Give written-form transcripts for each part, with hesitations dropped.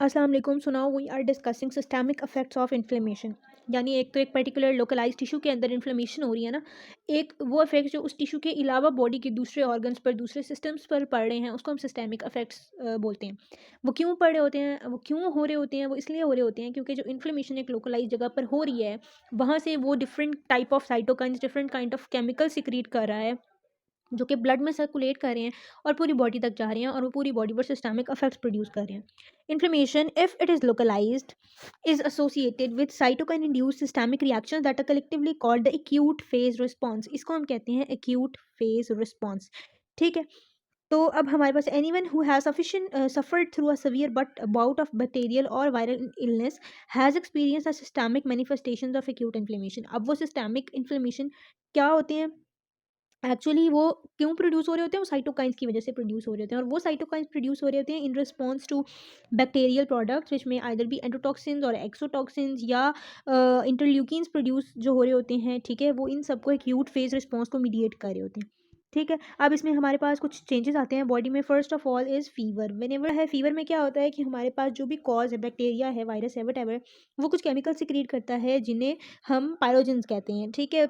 अस्सलाम वालेकुम। So now we are discussing systemic effects of inflammation. यानी एक तो एक पर्टिकुलर लोकलाइज टिश्यू के अंदर इन्फ्लेमेशन हो रही है ना, एक वो इफेक्ट जो उस टिश्यू के अलावा बॉडी के दूसरे ऑर्गन्स पर, दूसरे सिस्टम्स पर पड़ रहे हैं, उसको हम सिस्टमिक इफेक्ट्स बोलते हैं। वो क्यों पड़ रहे होते हैं, वो क्यों हो रहे होते हैं, वो इसलिए हो रहे होते हैं क्योंकि जो इन्फ्लेमेशन एक लोकलाइज जगह पर हो रही है, वहाँ से वो different type of cytokines, different kind of chemical secrete कर रहा है, जो कि ब्लड में सर्कुलेट कर रहे हैं और पूरी बॉडी तक जा रहे हैं, और वो पूरी बॉडी पर सिस्टमिक इफेक्ट्स प्रोड्यूस कर रहे हैं। Inflammation, if it is localized, is associated with cytokine induced systemic reactions that are collectively called the acute phase response। इसको हम कहते हैं acute phase response। ठीक है, तो अब हमारे पास anyone who has suffered through a severe but bout of bacterial or viral illness has experienced the systemic manifestations of acute inflammation। अब वो systemic inflammation क्या होते हैं, एक्चुअली वो क्यों प्रोड्यूस हो रहे होते हैं, वो साइटोकाइंस की वजह से प्रोड्यूस हो रहे होते हैं, और वो साइटोकाइंस प्रोड्यूस हो रहे होते हैं in response to bacterial products which में either be endotoxins or exotoxins या इंटरल्यूकिन्स प्रोड्यूस जो हो रहे होते हैं। ठीक है, वो इन सबको एक्यूट फेज रिस्पॉन्स को मीडिएट कर रहे होते हैं। ठीक है, अब इसमें हमारे पास कुछ चेंजेस आते हैं बॉडी में। First of all is fever. Whenever है फीवर में क्या होता है कि हमारे पास जो भी कॉज है, बैक्टीरिया है, वायरस है, वट वो कुछ केमिकल सिक्रीट करता है जिन्हें हम पायरोजेंस कहते हैं। ठीक है,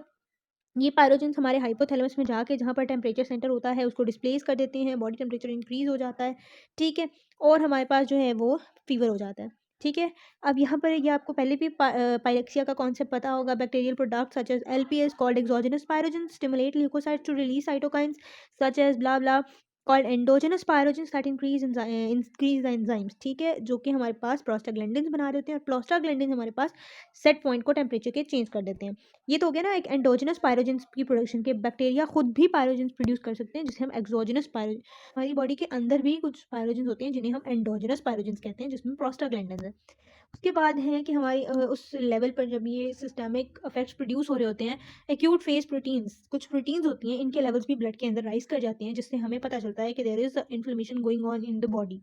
ये पायरोजेंस हमारे हाइपोथैलेमस में जाके जहाँ पर टेम्परेचर सेंटर होता है उसको डिस्प्लेस कर देते हैं, बॉडी टेम्परेचर इंक्रीज हो जाता है। ठीक है, और हमारे पास जो है वो फीवर हो जाता है। ठीक है, अब यहाँ पर ये आपको पहले भी पायरेक्सिया का कॉन्सेप्ट पता होगा। Bacterial product such as LPS called exogenous pyrogens stimulate leukocytes to release cytokines such as blah blah called endogenous pyrogens that increase the enzymes. ठीक है, जो कि हमारे पास प्रोस्टाग्लैंडिन्स बना रहे होते हैं, और प्रोस्टाग्लैंडिन्स हमारे पास सेट पॉइंट को टेम्परेचर के चेंज कर देते हैं। ये तो हो गया ना एक एंडोजेनस पायरोजेंस की प्रोडक्शन के। बैक्टीरिया खुद भी पायरोजेंस प्रोड्यूस कर सकते हैं, जिसे हम एक्सोजेनस पायरो, हमारी बॉडी के अंदर भी कुछ पायरोजेंस होते हैं जिन्हें हम एंडोजेनस पायरोजेंस कहते हैं, जिसमें प्रोस्टाग्लैंडिन्स है। उसके बाद है कि हमारी उस लेवल पर जब ये सिस्टमिक इफेक्ट्स प्रोड्यूस हो रहे होते हैं, एक्यूट फेज प्रोटीन्स, कुछ प्रोटीन्स होती हैं, इनके लेवल्स भी ब्लड के अंदर राइज कर जाते हैं, जिससे हमें पता चलता है कि there is inflammation going on in the body.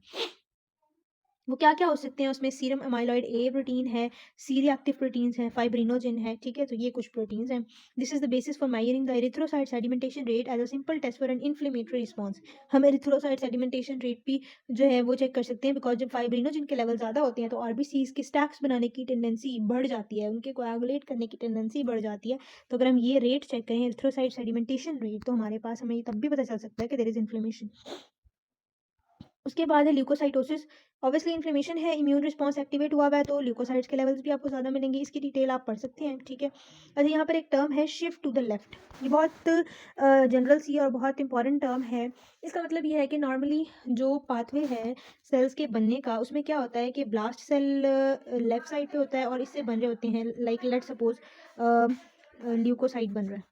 वो क्या-क्या हो सकते हैं उसमें, सीरम एमाइलॉइड ए प्रोटीन है, सी रिएक्टिव प्रोटीन्स हैं, फाइब्रिनोजेन है। ठीक है, तो ये कुछ प्रोटीन्स हैं। This is the basis for measuring the erythrocyte sedimentation rate as a simple test for an inflammatory response. हम एरिथ्रोसाइट सेडिमेंटेशन रेट भी जो है वो चेक कर सकते हैं, बिकॉज जब फाइब्रिनोजेन के लेवल ज़्यादा होते हैं तो आरबीसीज के स्टैक्स बनाने की टेंडेंसी बढ़ जाती है, उनके कोएगुलेट करने की टेंडेंसी बढ़ जाती है। तो अगर हम ये रेट चेक करें, एरिथ्रोसाइट सेडिमेंटेशन रेट, तो हमारे पास हमें तब भी पता चल सकता है कि देयर इज इन्फ्लेमेशन। उसके बाद है ल्यूकोसाइटोसिस। ऑब्वियसली इन्फ्लेमेशन है, इम्यून रिस्पॉन्स एक्टिवेट हुआ हुआ है, तो ल्यूकोसाइट्स के लेवल्स भी आपको ज़्यादा मिलेंगे। इसकी डिटेल आप पढ़ सकते हैं। ठीक है, अच्छा यहाँ पर एक टर्म है शिफ्ट टू द लेफ्ट। ये बहुत जनरल सी और बहुत इंपॉर्टेंट टर्म है। इसका मतलब ये है कि नॉर्मली जो पाथवे है सेल्स के बनने का, उसमें क्या होता है कि ब्लास्ट सेल लेफ्ट साइड पे होता है और इससे बन रहे होते हैं, लाइक लेट सपोज ल्यूकोसाइट बन रहा है,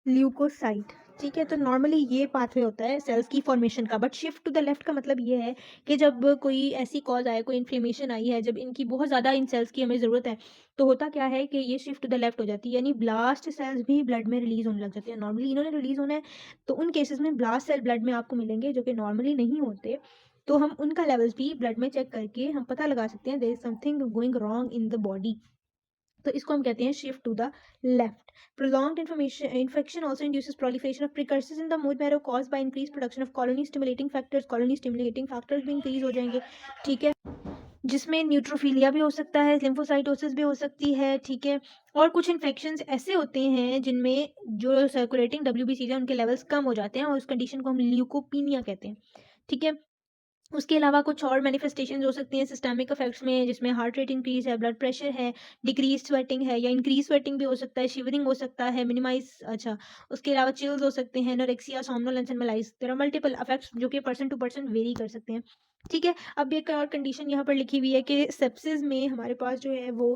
ल्यूकोसाइट। ठीक है, तो नॉर्मली ये पाथवे होता है सेल्स की फॉर्मेशन का। But shift to the left का मतलब ये है कि जब कोई ऐसी कॉज आए, कोई इन्फ्लेमेशन आई है, जब इनकी बहुत ज़्यादा इन सेल्स की हमें ज़रूरत है, तो होता क्या है कि ये शिफ्ट टू द लेफ्ट हो जाती है, यानी ब्लास्ट सेल्स भी ब्लड में रिलीज होने लग जाते हैं। नॉर्मली इन्होंने रिलीज होना है, तो उन केसेस में ब्लास्ट सेल ब्लड में आपको मिलेंगे जो कि नॉर्मली नहीं होते। तो हम उनका लेवल्स भी ब्लड में चेक करके हम पता लगा सकते हैं there is something going wrong in the body. तो इसको हम कहते हैं shift to the left. Prolonged infection also induces proliferation of precursors in the bone marrow caused by increased production of colony stimulating factors। colony stimulating factors भी increase हो जाएंगे। ठीक है, जिसमें न्यूट्रोफिलिया भी हो सकता है, लिम्फोसाइटोसिस भी हो सकती है। ठीक है, और कुछ इन्फेक्शंस ऐसे होते हैं जिनमें जो सर्कुलेटिंग डब्ल्यूबीसीज है उनके लेवल्स कम हो जाते हैं, और उस कंडीशन को हम ल्यूकोपीनिया कहते हैं। ठीक है, उसके अलावा कुछ और मैनिफेस्टेशंस हो सकती हैं सिस्टमिक इफेक्ट्स में, जिसमें हार्ट रेट इंक्रीज है, ब्लड प्रेशर है, डिक्रीज स्वेटिंग है या इंक्रीज स्वेटिंग भी हो सकता है, शिवरिंग हो सकता है, मिनिमाइज, अच्छा, उसके अलावा चिल्स हो सकते हैं, anorexia, somnolence and malaise. There are multiple effects जो कि पर्सन टू पर्सन वेरी कर सकते हैं। ठीक है, अब एक और कंडीशन यहाँ पर लिखी हुई है कि सेप्सिस में हमारे पास जो है वो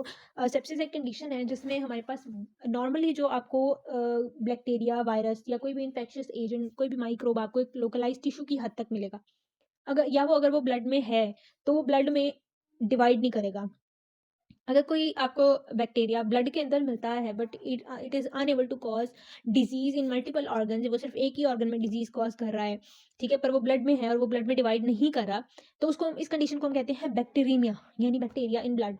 सेप्सिस एक कंडीशन है जिसमें हमारे पास नॉर्मली जो आपको बैक्टीरिया, वायरस या कोई भी इन्फेक्शियस एजेंट, कोई भी माइक्रोब आपको एक लोकलाइज टिश्यू की हद तक मिलेगा। अगर वो ब्लड में है, तो वो ब्लड में डिवाइड नहीं करेगा। अगर कोई आपको बैक्टीरिया ब्लड के अंदर मिलता है, but it is unable to cause disease in multiple organ, वो सिर्फ एक ही ऑर्गन में डिजीज़ कॉज कर रहा है, ठीक है, पर वो ब्लड में है और वो ब्लड में डिवाइड नहीं कर रहा, तो इस कंडीशन को हम कहते हैं बैक्टीरीमिया, यानी बैक्टीरिया इन ब्लड।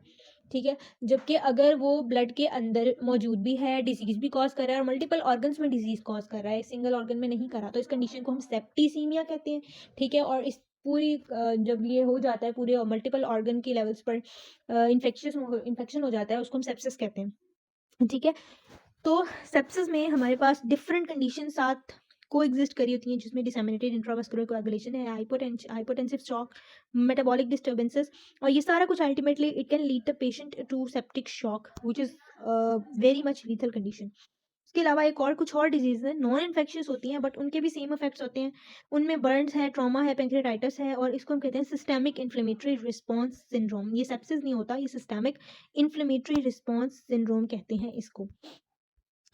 ठीक है, जबकि अगर वो ब्लड के अंदर मौजूद भी है, डिजीज़ भी कॉज कर रहा है और मल्टीपल ऑर्गन्स में डिजीज़ कॉज कर रहा है, सिंगल ऑर्गन में नहीं कर रहा, तो इस कंडीशन को हम सेप्टिसीमिया कहते हैं। ठीक है, और इस जब ये हो जाता है पूरे मल्टीपल ऑर्गन के लेवल्स पर इन्फेक्शन हो जाता है, उसको हम सेप्सिस कहते हैं, ठीक है। तो सेप्सिस में हमारे पास डिफरेंट कंडीशन साथ को एग्जिस्ट करी होती हैं, जिसमें डिसेमिनेटेड इंट्रावास्कुलर कोएगुलेशन है, हाइपोटेंसिव शॉक, मेटाबॉलिक डिस्टर्बेंसेस, और ये सारा कुछ ultimately it can lead the patient to septic shock which is very much lethal condition. इसके अलावा एक और कुछ और डिजीज है, नॉन इन्फेक्शियस होती हैं बट उनके भी सेम इफेक्ट्स होते हैं। उनमें बर्न्स है, ट्रॉमा है, पेंक्रेटाइटिस है, और इसको हम कहते हैं सिस्टेमिक इन्फ्लेमेटरी रिस्पॉन्स सिंड्रोम। ये सेप्सिस नहीं होता, ये सिस्टेमिक इन्फ्लेमेटरी रिस्पॉन्स सिंड्रोम कहते हैं इसको।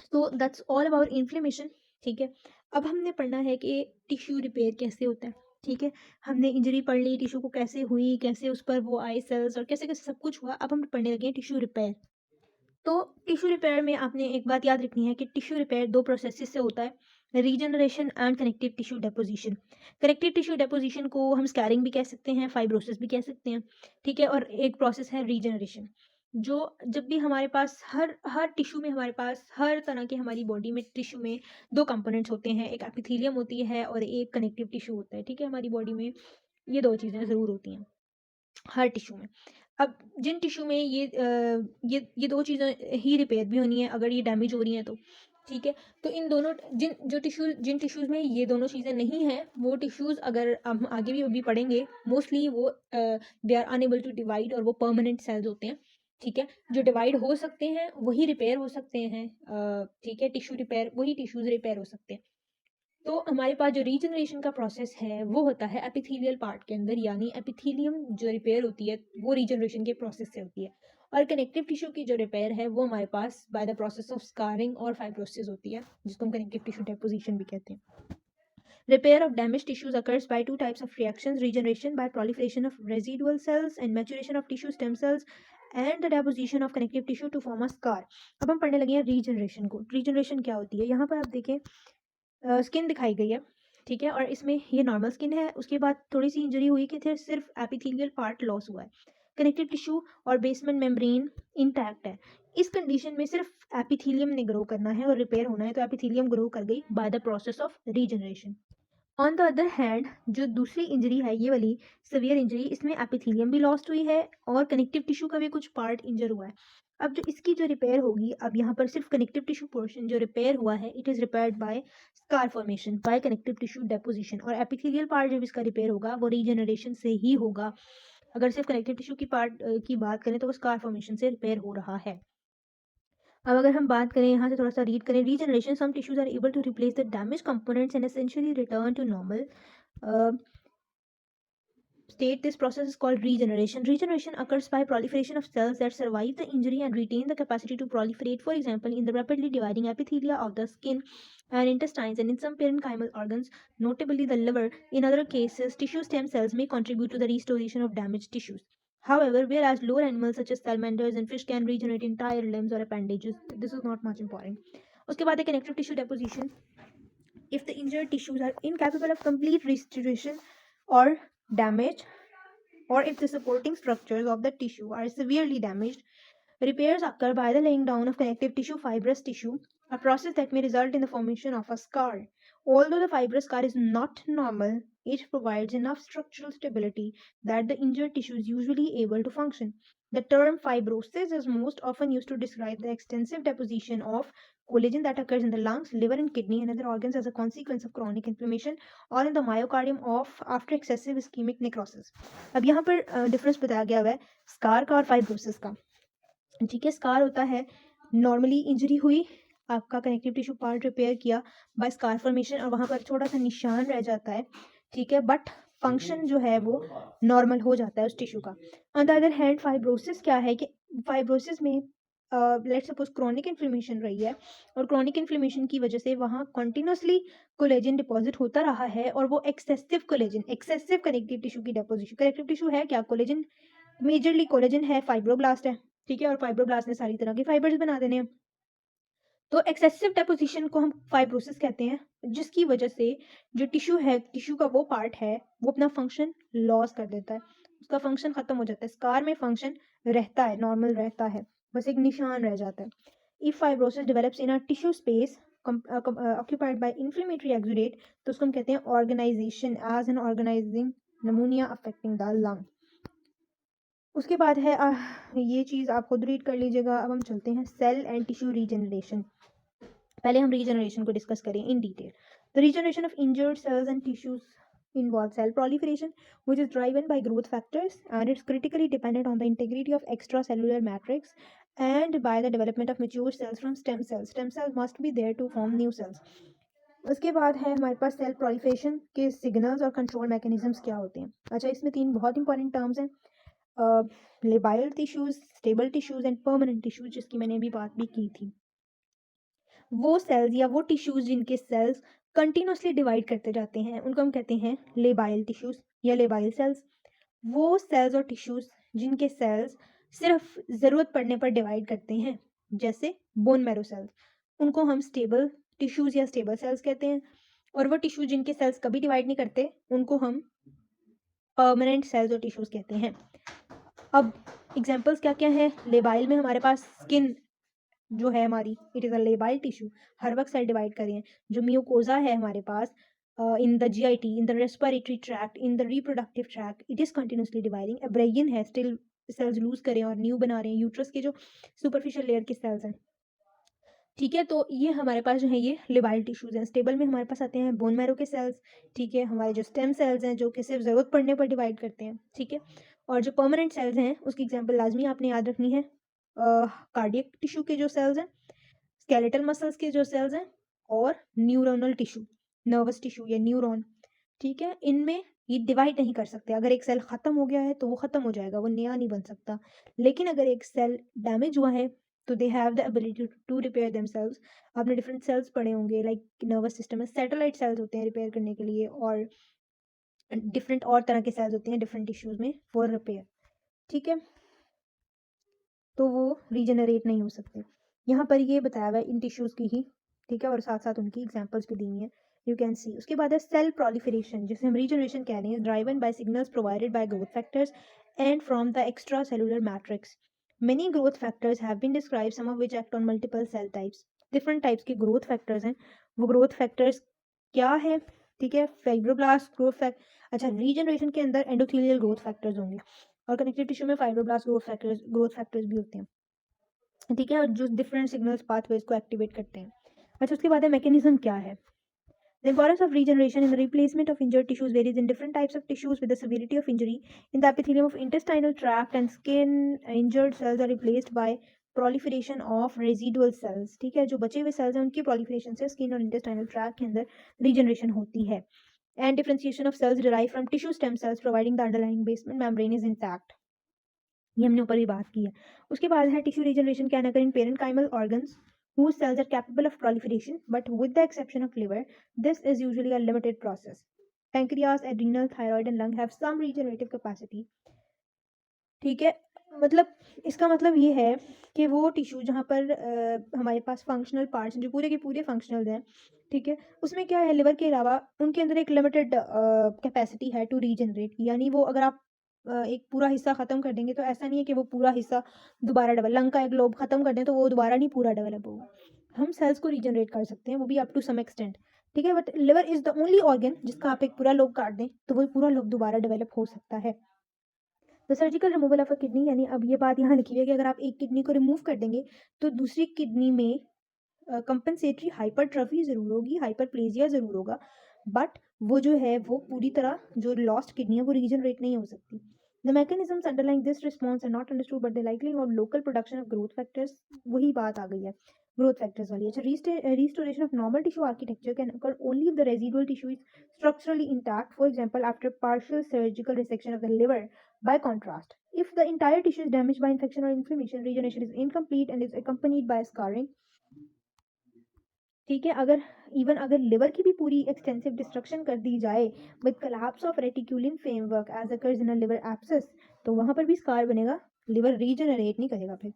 So that's all about inflammation, ठीक है। अब हमने पढ़ना है कि टिश्यू रिपेयर कैसे होता है, ठीक है। हमने इंजरी पढ़ ली, टिश्यू को कैसे हुई, कैसे उस पर वो आई सेल्स और कैसे कैसे सब कुछ हुआ। अब हम पढ़ने लगे हैं टिश्यू रिपेयर। तो टिश्यू रिपेयर में आपने एक बात याद रखनी है कि टिश्यू रिपेयर दो प्रोसेसेस से होता है, regeneration and connective tissue deposition. Connective tissue deposition को हम स्कैरिंग भी कह सकते हैं, फाइब्रोसिस भी कह सकते हैं, ठीक है। और एक प्रोसेस है रीजनरेशन, जो जब भी हमारे पास हर हर टिश्यू में, हमारे पास हर तरह के हमारी बॉडी में टिश्यू में दो कंपोनेंट्स होते हैं, एक एपिथेलियम होती है और एक कनेक्टिव टिश्यू होता है, ठीक है। हमारी बॉडी में ये दो चीज़ें ज़रूर होती हैं हर टिश्यू में। अब जिन टिश्यू में ये दो चीज़ें ही रिपेयर भी होनी है अगर ये डैमेज हो रही हैं तो, ठीक है। तो इन दोनों जिन टिश्यूज़ में ये दोनों चीज़ें नहीं हैं, वो टिश्यूज़ अगर हम आगे भी अभी पढ़ेंगे, मोस्टली वो they are unable to divide और वो परमानेंट सेल्स होते हैं, ठीक है। जो डिवाइड हो सकते हैं वही रिपेयर हो सकते हैं, ठीक है। टिश्यू रिपेयर, वही टिश्यूज़ रिपेयर हो सकते हैं। तो हमारे पास जो रीजनरेशन का प्रोसेस है वो होता है एपिथेलियल पार्ट के अंदर, यानी एपिथेलियम जो रिपेयर होती है वो रीजनरेशन के प्रोसेस से होती है। और कनेक्टिव टिश्यू की जो रिपेयर है वो हमारे पास by the process of scarring और फाइब्रोसिस होती है, जिसको हम कनेक्टिव टिश्यू डेपोजिशन भी कहते हैं। Repair of damaged tissues occurs by two types of reactions: regeneration by proliferation of residual cells and maturation of tissue stem cells, and the deposition of connective tissue to form a scar. अब हम पढ़ने लगे हैं regeneration को। Regeneration क्या होती है, यहाँ पर आप देखें स्किन दिखाई गई है, ठीक है। और इसमें ये नॉर्मल स्किन है, उसके बाद थोड़ी सी इंजरी हुई कि फिर सिर्फ एपिथेलियल पार्ट लॉस हुआ है, कनेक्टिव टिश्यू और बेसमेंट मेम्ब्रेन इंटैक्ट है। इस कंडीशन में सिर्फ एपिथेलियम ने ग्रो करना है और रिपेयर होना है, तो एपिथेलियम ग्रो कर गई bye the process of regeneration. On the other hand जो दूसरी इंजरी है, ये वाली सिवियर इंजरी, इसमें एपिथेलियम भी लॉस्ट हुई है और कनेक्टिव टिश्यू का भी कुछ पार्ट इंजर हुआ है। अब जो इसकी जो रिपेयर होगी, अब यहाँ पर सिर्फ कनेक्टिव टिश्यू पोर्शन जो रिपेयर हुआ है, it is repaired bye scar formation by connective tissue deposition. और एपिथेलियल पार्ट जब इसका रिपेयर होगा वो रीजनरेशन से ही होगा। अगर सिर्फ कनेक्टिव टिश्यू की पार्ट की बात करें तो वो स्कार फॉर्मेशन से रिपेयर हो रहा है। अब अगर हम बात करें, यहाँ से थोड़ा सा रीड करें, regeneration some tissues are able to replace the damage components and essentially return to normal state. This process is called regeneration. Regeneration occurs by proliferation of cells that survive the injury and retain the capacity to proliferate, for example, in the rapidly dividing epithelia of the skin and intestines, and in some parenchymal organs, notably the liver. In other cases, tissue stem cells may contribute to the restoration of damaged tissues. However, whereas lower animals such as salamanders and fish can regenerate entire limbs or appendages, this is not much important. उसके बाद है connective tissue deposition. If the injured tissues are incapable of complete restoration or damage, or if the supporting structures of the tissue are severely damaged, repairs occur by the laying down of connective tissue, fibrous tissue, a process that may result in the formation of a scar. Although the fibrous scar is not normal, it provides enough structural stability that the injured tissue is usually able to function. The term fibrosis is most often used to describe the extensive deposition of collagen that occurs in the lungs, liver, and kidney and other organs as a consequence of chronic inflammation or in the myocardium of after excessive ischemic necrosis. अब यहाँ पर difference बताया गया हुआ है scar का और fibrosis का, ठीक है। स्कार होता है नॉर्मली इंजरी हुई, आपका कनेक्टिव टिश्यू पार्ट रिपेयर किया बाय स्कार फॉर्मेशन और वहाँ पर छोटा सा निशान रह जाता है, ठीक है, बट फंक्शन जो है वो नॉर्मल हो जाता है उस टिश्यू का। On the other hand fibrosis क्या है कि फाइब्रोसिस में लेट्स सपोज क्रोनिक इन्फ्लेमेशन रही है और क्रोनिक इन्फ्लेमेशन की वजह से वहाँ कंटिन्यूसली कोलेजन डिपॉजिट होता रहा है और वो excessive collagen, excessive connective tissue की डेपोजिशन। कनेक्टिव टिश्यू है क्या, कोलेजन, मेजरली कोलेजन है, फाइब्रोब्लास्ट है, ठीक है। और फाइब्रोब्लास्ट ने सारी तरह के फाइबर्स बना देने हैं, तो एक्सेसिव डेपोजिशन को हम फाइब्रोसिस कहते हैं, जिसकी वजह से जो टिश्यू है, टिश्यू का वो पार्ट है वो अपना फंक्शन लॉस कर देता है, उसका फंक्शन खत्म हो जाता है। स्कार में फंक्शन रहता है, नॉर्मल रहता है, बस एक निशान रह जाता है। If fibrosis develops in a tissue space occupied by inflammatory exudate, तो उसको हम कहते हैं organization, as an organizing pneumonia affecting the lung. उसके बाद है ये चीज़ आप खुद रीड कर लीजिएगा। अब हम चलते हैं सेल एंड टिश्यू रीजनरेशन। पहले हम रीजनरेशन को डिस्कस करें in detail. The regeneration of injured cells and tissues involves cell proliferation, which is driven by growth factors, and it's critically dependent on the integrity of extracellular matrix and by the development of mature cells from stem cells. Stem cells must be there to form new cells. उसके बाद है हमारे पास cell proliferation के signals और control mechanisms क्या होते हैं। अच्छा, इसमें तीन बहुत इंपॉर्टेंट टर्म्स हैं, labile tissues, stable tissues and permanent tissues, जिसकी मैंने अभी बात भी की थी। वो सेल्स या वो टिश्यूज जिनके सेल्स कंटिन्यूसली डिवाइड करते जाते हैं उनको हम कहते हैं लेबाइल टिश्यूज या लेबाइल सेल्स। वो सेल्स और टिश्यूज जिनके सेल्स सिर्फ ज़रूरत पड़ने पर डिवाइड करते हैं, जैसे बोन मैरो सेल्स, उनको हम स्टेबल टिश्यूज या स्टेबल सेल्स कहते हैं। और वो टिश्यूज जिनके सेल्स कभी डिवाइड नहीं करते उनको हम परमानेंट सेल्स और टिश्यूज कहते हैं। अब एग्जांपल्स क्या क्या हैं। लेबाइल में हमारे पास स्किन जो है हमारी, it is a labile tissue, हर वक्त सेल डिवाइड करें। जो म्यूकोजा है हमारे पास in the GIT, in the respiratory tract, in the reproductive tract, it is continuously dividing. Abrasion है, स्टिल सेल्स लूज करें और न्यू बना रहे हैं, यूट्रस के जो सुपरफिशियल लेयर के सेल्स हैं। ठीक है, तो ये हमारे पास जो है ये लेबाइल टिश्यूज हैं। स्टेबल में हमारे पास आते हैं बोन मैरो के सेल्स। ठीक है, हमारे जो स्टेम सेल्स हैं जो कि सिर्फ ज़रूरत पड़ने पर डिवाइड करते हैं। ठीक है, और जो परमानेंट सेल्स हैं उसकी एग्जाम्पल लाजमी आपने याद रखनी है, कार्डियक टिश्यू के जो सेल्स हैं, स्केलेटल मसल्स के जो सेल्स हैं, और न्यूरोनल टिश्यू, नर्वस टिश्यू या न्यूरॉन। ठीक है, इनमें ये डिवाइड नहीं कर सकते। अगर एक सेल खत्म हो गया है तो वो खत्म हो जाएगा, वो नया नहीं बन सकता। लेकिन अगर एक सेल डैमेज हुआ है तो they have the ability to repair themselves. आपने डिफरेंट सेल्स पढ़े होंगे, लाइक नर्वस सिस्टम में सैटेलाइट सेल्स होते हैं रिपेयर करने के लिए, और डिफरेंट और तरह के सेल्स होते हैं डिफरेंट टिश्यूज में फॉर रिपेयर। ठीक है, तो वो रीजनरेट नहीं हो सकते। यहाँ पर ये बताया हुआ है इन टिश्यूज़ की ही। ठीक है, और साथ साथ उनकी एग्जांपल्स भी दी हुई हैं, यू कैन सी। उसके बाद है सेल प्रोलिफरेशन, जिसे हम रीजनरेशन कह रहे हैं, driven by signals provided by growth factors and from the extra cellular matrix. Many growth factors have been describe, some of which act on multiple cell types. Different types के growth factors हैं। वो growth factors क्या है? ठीक है, fibroblast growth factor. अच्छा, regeneration के अंदर एंडोथेलियल ग्रोथ फैक्टर्स होंगे, और कनेक्टिव टिश्यू में फाइब्रोब्लास्ट ग्रोथ फैक्टर्स भी होते हैं। ठीक है, और जो डिफरेंट सिग्नल्स पाथवेज को एक्टिवेट करते हैं। अच्छा, उसके बाद है मैकेनिज्म क्या है। The importance of regeneration in the replacement of injured tissues varies in different types of tissues with the severity of injury. In the epithelium of intestinal tract and skin, injured cells are replaced by proliferation of residual cells. ठीक है, जो बचे हुए cells हैं उनकी proliferation से skin और intestinal tract के अंदर regeneration होती है. And differentiation of cells derived from tissue stem cells providing the underlying basement membrane is intact. ये हमने ऊपर भी बात की है। उसके बाद है tissue regeneration can occur in parenchymal organs whose cells are capable of proliferation, but with the exception of liver, this is usually a limited process. Pancreas, adrenal, thyroid and lung have some regenerative capacity. ठीक है, मतलब इसका मतलब ये है कि वो tissue जहाँ पर हमारे पास फंक्शनल पार्ट्स जो पूरे के पूरे फंक्शनल हैं, ठीक है, उसमें क्या है, लिवर के अलावा उनके अंदर एक लिमिटेड कैपेसिटी है टू रीजनरेट की। यानी वो अगर आप एक पूरा हिस्सा ख़त्म कर देंगे तो ऐसा नहीं है कि वो पूरा हिस्सा दोबारा लंग का एक लोब ख़त्म कर दें तो वो दोबारा नहीं पूरा डेवलप होगा। हम सेल्स को रीजनरेट कर सकते हैं, वो भी अप टू सम एक्सटेंट। ठीक है, but liver is the only organ जिसका आप एक पूरा लोब काट दें तो वो पूरा लोब दोबारा डेवलप हो सकता है। The surgical removal of a kidney, यानी अब ये बात यहाँ लिखी हुई है कि अगर आप एक किडनी को रिमूव कर देंगे तो दूसरी किडनी में कंपनसेटरी हाइपरट्रफी ज़रूर होगी, हाइपरप्लेजिया ज़रूर होगा, बट वो जो है वो पूरी तरह जो लॉस्ट किडनी है वो रीजनरेट नहीं हो सकती। The mechanisms underlying this response are not understood, but the likely और local production of growth factors, वही बात आ गई है ग्रोथ फैक्टर्स वाली। अच्छा, restoration of normal tissue architecture can occur only if the residual tissue is structurally intact, for example after partial surgical resection of the liver. By contrast, if the entire tissue is damaged by infection or inflammation, regeneration is incomplete and is accompanied by scarring. ठीक है, अगर liver की भी पूरी extensive destruction कर दी जाए with collapse of reticulin framework as occurs in a liver abscess, तो वहाँ पर भी स्कार बनेगा, लिवर रीजनरेट नहीं करेगा फिर।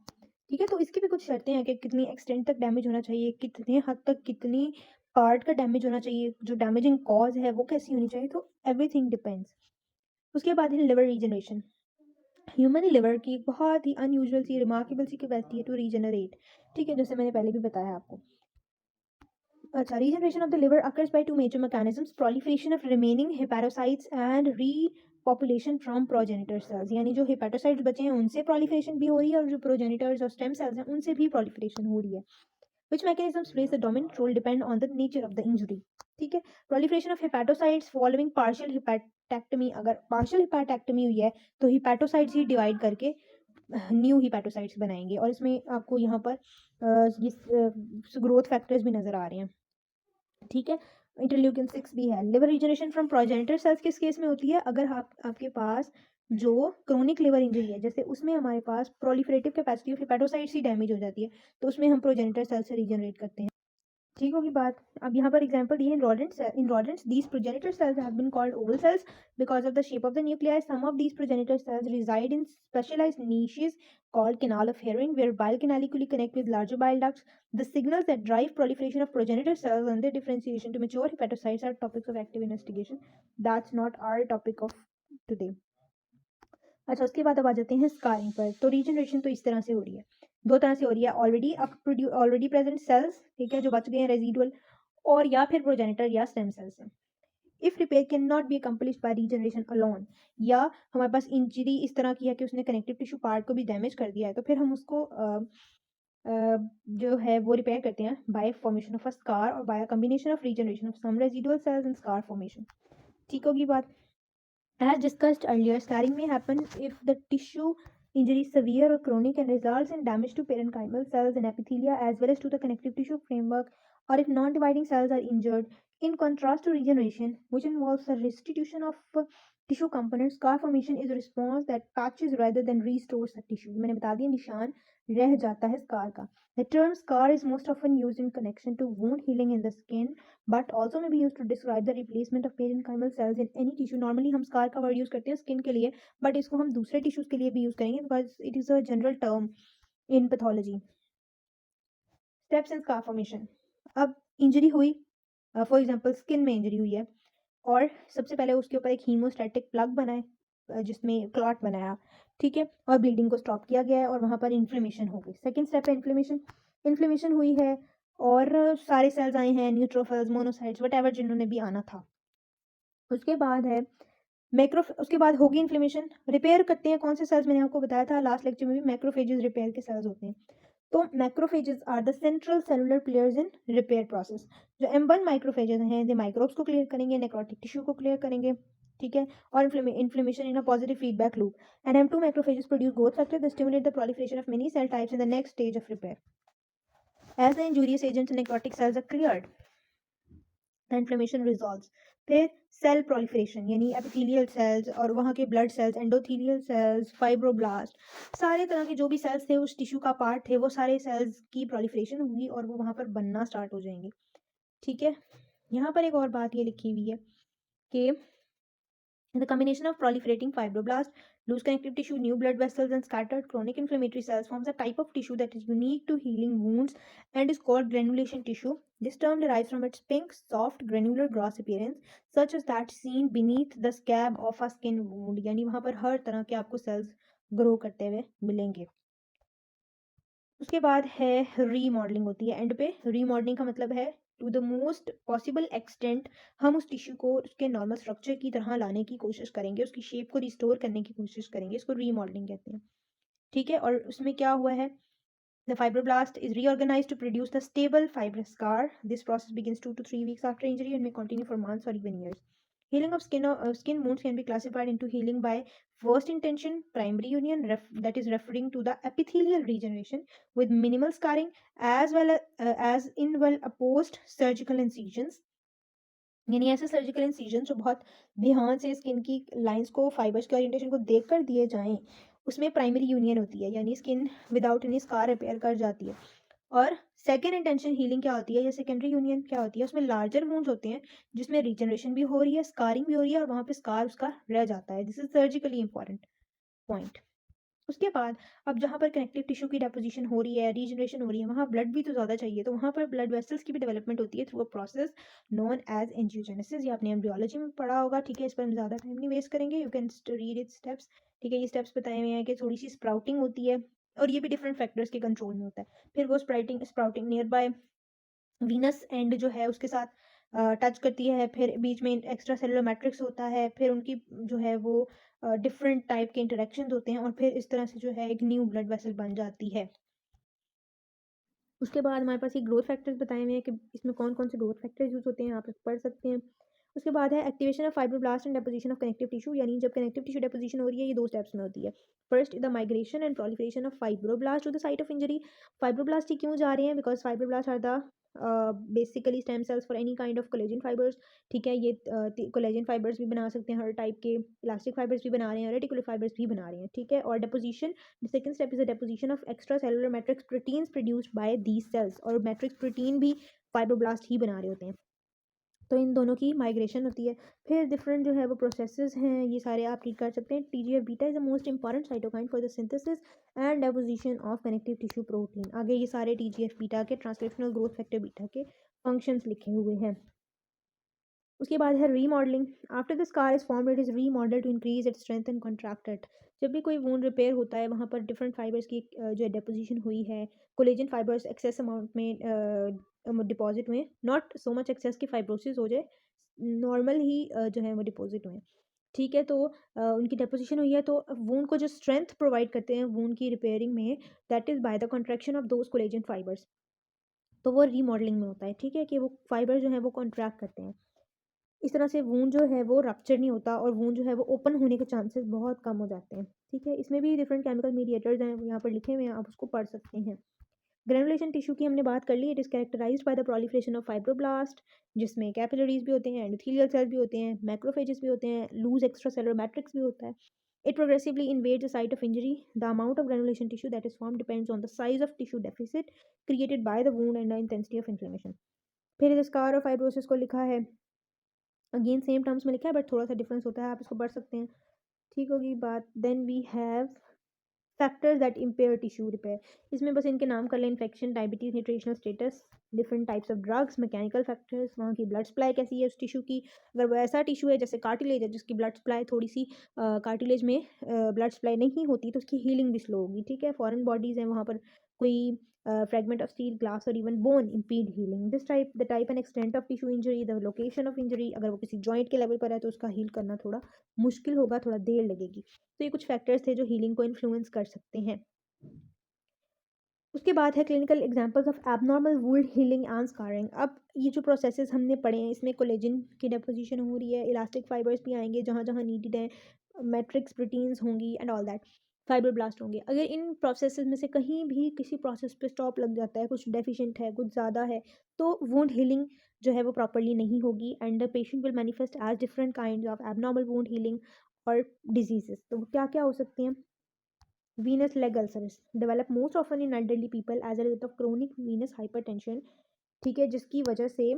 ठीक है, तो इसकी भी कुछ शर्तें हैं कि कितनी एक्सटेंट तक डैमेज होना चाहिए, कितने हद तक कितनी पार्ट का डैमेज होना चाहिए, जो डैमेजिंग कॉज है वो कैसी होनी चाहिए, तो एवरीथिंग डिपेंड्स। उसके बाद है लिवर रीजनरेशन। ह्यूमन लिवर की एक बहुत ही अनयूजुअल सी रिमार्केबल सी कैपेसिटी है टू रीजनरेट। ठीक है, जैसे मैंने पहले भी बताया आपको। अच्छा, regeneration of the liver occurs by two major mechanisms: proliferation of remaining hepatocytes and population from progenitor cells, यानी जो हेपेटोसाइट्स बचे हैं उनसे प्रोलिफरेशन भी हो रही है और जो प्रोजेनिटर्स और स्टेम सेल्स हैं उनसे भी प्रोलिफरेशन हो रही है। Which mechanisms plays the dominant role depend on the nature of the injury. ठीक है, proliferation of hepatocytes following partial hepatectomy, अगर partial hepatectomy हुई है तो hepatocytes ही डिवाइड करके न्यू हिपैटोसाइट्स बनाएंगे, और इसमें आपको यहाँ पर ग्रोथ फैक्टर्स भी नजर आ रहे हैं। ठीक है, इंटरल्यूकिन 6 भी है। Liver regeneration from progenitor cells किस केस में होती है, अगर आपके पास जो क्रोनिक लिवर इंजरी है, जैसे उसमें हमारे पास प्रोलिफरेटिव कैपेसिटी ऑफ हिपैटोसाइट्स ही डैमेज हो जाती है, तो उसमें हम प्रोजेनिटर सेल से रीजनरेट करते हैं। ठीक होगी बात। अब यहाँ पर एग्जांपल दिए इन rodents these progenitor cells have been called oval cells because of the shape of the nuclei. Some of these progenitor cells reside in specialized niches called canal of Henry, where bile canaliculi connect with larger bile ducts. The signals that drive proliferation of progenitor cells and their differentiation to mature hepatocytes are topics of active investigation. That's not our topic of today. अच्छा, उसके बाद अब आ जाते हैं scarring पर। तो regeneration तो इस तरह से हो रही है, दो तरह से हो रही है, ऑलरेडी प्रेजेंट सेल्स, ठीक है, जो बच गए हैं रेजिडुअल, और या फिर प्रोजेनिटर या स्टेम सेल्स हैं। If repair can not be accomplished by regeneration alone, या हमारे पास इंजरी इस तरह की है कि उसने कनेक्टिव टिश्यू पार्ट को भी डैमेज कर दिया है, तो फिर हम उसको जो है वो रिपेयर करते हैं by formation of a scar और by combination of regeneration of some residual cells and scar formation. ठीक होगी बात। As discussed earlier, scarring may happen if the tissue injury is severe or chronic and results in damage to parenchymal cells and epithelia as well as to the connective tissue framework, or if non-dividing cells are injured. In contrast to regeneration, which involves the restitution of tissue components, scar formation is a response that patches rather than restores the tissue. मैंने बता दिया, निशान रह जाता है scar का. The term scar is most often used in connection to wound healing in the skin, but also may be used to describe the replacement of parenchymal cells in any tissue. Normally हम scar का word use करते हैं skin के लिए, but इसको हम दूसरे tissues के लिए भी use करेंगे because it is a general term in pathology. Steps in scar formation. अब injury हुई, for example skin में injury हुई है, और सबसे पहले उसके ऊपर एक हीमोस्टैटिक प्लग बनाए जिसमें क्लॉट बनाया, ठीक है, और ब्लीडिंग को स्टॉप किया गया है और वहाँ पर इन्फ्लेमेशन हो गई। सेकेंड स्टेप है इन्फ्लेमेशन हुई है और सारे सेल्स आए हैं, न्यूट्रोफिल्स, मोनोसाइट्स, वट जिन्होंने भी आना था। उसके बाद है उसके बाद होगी इन्फ्लेमेशन, रिपेयर करते हैं कौन से सेल्स, मैंने आपको बताया था लास्ट लेक्चर में भी, मैक्रोफेजेस रिपेयर के सेल्स होते हैं। तो macrophages are the central cellular players in repair process. जो M1 माइक्रोफेजेस हैं ये माइक्रोब्स को क्लियर करेंगे, नेक्रोटिक टिश्यू को क्लियर करेंगे, ठीक है, और inflammation in a positive feedback loop. And M2 macrophages produce growth factor that stimulate the proliferation of many cell types in the next stage of repair. As the injurious agents and necrotic cells are cleared, the inflammation resolves. फिर cell proliferation, यानी epithelial cells और वहाँ के blood cells, endothelial cells, fibroblast, सारे तरह के जो भी सेल्स थे उस टिश्यू का पार्ट थे, वो सारे सेल्स की प्रोलिफरेशन होगी और वो वहाँ पर बनना स्टार्ट हो जाएंगे। ठीक है, यहाँ पर एक और बात ये लिखी हुई है कि the combination of proliferating fibroblasts, loose connective tissue, new blood vessels, and scattered chronic inflammatory cells forms a type of tissue that is unique to healing wounds and is called granulation tissue. This term derives from its pink, soft, granular gross appearance, such as that seen beneath the scab of a skin wound. यानी वहाँ पर हर तरह के आपको cells grow करते हुए मिलेंगे। उसके बाद है रीमॉडलिंग होती है एंड पे। रीमॉडलिंग का मतलब है to the most possible extent हम उस टिश्यू को उसके नॉर्मल स्ट्रक्चर की तरह लाने की कोशिश करेंगे, उसकी शेप को रिस्टोर करने की कोशिश करेंगे, इसको रीमॉडलिंग कहते हैं। ठीक है, और उसमें क्या हुआ है, the fibroblast is reorganized to produce the stable fibrous scar. This process begins 2 to 3 weeks after injury and may continue for months or even years. Healing of skin wounds can be classified into healing by first intention, primary union, that is referring to the epithelial regeneration with minimal scarring, as well as in well opposed surgical incisions. यानी ऐसे surgical incision जो बहुत ध्यान से skin की lines को, fibres के orientation को देख कर दिए जाएं, उसमें प्राइमरी यूनियन होती है, यानी skin without any scar repair कर जाती है। और सेकेंड इंटेंशन हीलिंग क्या होती है या सेकेंडरी यूनियन क्या होती है, उसमें लार्जर वुंड्स होते हैं जिसमें रिजनरेशन भी हो रही है, स्कारिंग भी हो रही है और वहाँ पे स्कार उसका रह जाता है। This is surgically important point. उसके बाद अब जहाँ पर कनेक्टिव टिश्यू की डेपोजिशन हो रही है, रीजनरेशन हो रही है, वहाँ ब्लड भी तो ज़्यादा चाहिए, तो वहाँ पर ब्लड वेसल्स की भी डेवलपमेंट होती है through a process known as angiogenesis. ये आपने एम्ब्रियोलॉजी में पढ़ा होगा, ठीक है, इस पर हम ज़्यादा टाइम नहीं वेस्ट करेंगे, you can read it steps. ठीक है, ये स्टेप्स बताए हुए हैं कि थोड़ी सी स्प्राउटिंग होती है और ये भी डिफरेंट फैक्टर्स के कंट्रोल में होता है। फिर वो sprouting near by Venus and जो है उसके साथ टच करती है, फिर बीच में एक्स्ट्रा सेलुलर मैट्रिक्स होता है, फिर उनकी जो है वो डिफरेंट टाइप के इंटरेक्शंस होते हैं और फिर इस तरह से जो है एक न्यू ब्लड वेसल बन जाती है। उसके बाद हमारे पास ये ग्रोथ फैक्टर्स बताए हुए हैं कि इसमें कौन कौन से ग्रोथ फैक्टर्स यूज़ होते हैं, आप पढ़ सकते हैं। उसके बाद है activation of fibroblast and deposition of connective tissue, यानी जब कनेक्टिव टिश्यू डेपोजिशन हो रही है ये 2 स्टेप्स में होती है। First the migration and proliferation of fibroblast to the site of injury. Fibroblast ही क्यों जा रहे हैं? Because fibroblast are the basically stem cells for any kind of collagen fibers. ठीक है, ये कोलेजन फाइबर्स भी बना सकते हैं हर टाइप के, इलास्टिक फाइबर्स भी बना रहे हैं, रेटिकुलर फाइबर्स भी बना रहे हैं। ठीक है, और deposition, the second step is the deposition of extra cellular matrix proteins produced by these cells, और मैट्रिक्स प्रोटीन भी फाइब्रोब्लास्ट ही बना रहे होते हैं। तो इन दोनों की माइग्रेशन होती है। फिर डिफरेंट जो है वो प्रोसेसेस हैं, ये सारे आप रीड कर सकते हैं। TGF beta is the most important cytokine for the synthesis and deposition of connective tissue protein. आगे ये सारे TGF बीटा के, ट्रांसक्रिप्शनल ग्रोथ फैक्टर बीटा के फंक्शंस लिखे हुए हैं। उसके बाद है remodelling. After the scar is formed it is remodel to increase its strength and contract it. जब भी कोई वूंड रिपेयर होता है वहाँ पर डिफरेंट फाइबर्स की जो है डेपोजिशन हुई है, कोलेजन फाइबर्स एक्सेस अमाउंट में डिपॉजिट हुए, नॉट सो मच एक्सेस की फाइब्रोसिस हो जाए, नॉर्मल ही जो है वो डिपॉजिट हुए। ठीक है, तो उनकी डेपोजिशन हुई है, तो वूंड को जो स्ट्रेंथ प्रोवाइड करते हैं वूंड की रिपेयरिंग में, that is by the contraction of those collagen fibres. तो वो रीमॉडलिंग में होता है। ठीक है, कि वो फाइबर जो है वो कॉन्ट्रैक्ट करते हैं। इस तरह से वूंड जो है वो रप्चर नहीं होता और वूंड जो है वो ओपन होने के चांसेस बहुत कम हो जाते हैं। ठीक है, इसमें भी डिफरेंट केमिकल मीडिएटर्स हैं, यहाँ पर लिखे हुए हैं, आप उसको पढ़ सकते हैं। ग्रेनुलेशन टिश्यू की हमने बात कर ली। It is characterized by the proliferation of fibroblast, जिसमें कैपिलरीज भी होते हैं, एंडोथेलियल सेल्स भी होते हैं, मैक्रोफेजेस भी होते हैं, लूज एक्स्ट्रा सेलुलर मैट्रिक्स भी होता है। It progressively invades the site of injury. The amount of granulation tissue that is formed depends on the size of tissue deficit created by the wound and the intensity of inflammation. फिर इस scar और fibrosis को लिखा है, again same terms में लिखा है but थोड़ा सा डिफरेंस होता है, आप इसको पढ़ सकते हैं। ठीक होगी बात। Then we have factors that impair tissue repair. इसमें बस इनके नाम कर लें, infection, diabetes, nutritional status, different types of drugs, mechanical factors, वहाँ की ब्लड सप्लाई कैसी है उस टिश्यू की। अगर वो ऐसा टिश्यू है जैसे कार्टिलेज है जिसकी ब्लड सप्लाई थोड़ी सी कार्टिलेज में ब्लड सप्लाई नहीं होती तो उसकी हीलिंग भी स्लो होगी। ठीक है, फॉरेन बॉडीज़ हैं वहाँ पर कोई फ्रेगमेंट ऑफ स्टील, ग्लास और even bone impede healing. This type, the type and extent of tissue injury, the location of injury, अगर वो किसी जॉइंट के लेवल पर है तो उसका हील करना थोड़ा मुश्किल होगा, थोड़ा देर लगेगी। तो ये कुछ फैक्टर्स थे जो हीलिंग को इन्फ्लुएंस कर सकते हैं। उसके बाद है clinical examples of abnormal wound healing and scarring. अब ये जो प्रोसेसेस हमने पढ़े हैं इसमें कोलेजन की डेपोजिशन हो रही है, इलास्टिक फाइबर्स भी आएंगे जहाँ जहाँ नीडेड है, मैट्रिक्स प्रोटीन्स होंगी एंड ऑल दैट, फाइब्रोब्लास्ट होंगे। अगर इन प्रोसेसेस में से कहीं भी किसी प्रोसेस पे स्टॉप लग जाता है, कुछ डेफिशिएंट है, कुछ ज़्यादा है, तो वुंड हीलिंग जो है वो प्रॉपरली नहीं होगी and the patient will manifest as different kind of abnormal wound healing और डिजीजेस। तो क्या क्या हो सकती हैं? Venous leg ulcers develop most often in elderly people as a result of chronic venous hypertension। ठीक है, जिसकी वजह से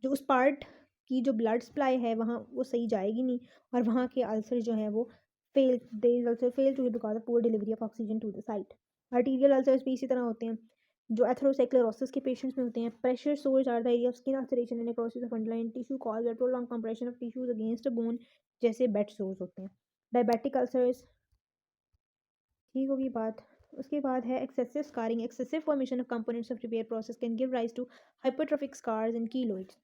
जो उस पार्ट की जो ब्लड सप्लाई है वहाँ वो सही जाएगी नहीं और वहाँ के अल्सर जो है वो fail, they is also fail to because of poor delivery of oxygen to the site. Arterial ulcers भी इसी तरह होते हैं जो एथेरोस्क्लेरोसिस के पेशेंट्स में होते हैं। Pressure sores are the area of skin ulceration and necrosis of underline tissue cause by prolong compression of tissues against a bone, जैसे बेड सोर्स होते हैं। डायबिटिक अल्सर्स, ठीक होगी बात। उसके बाद है excessive scarring. Excessive formation of components of repair process can give rise to hypertrophic scars and कीलोइड्स।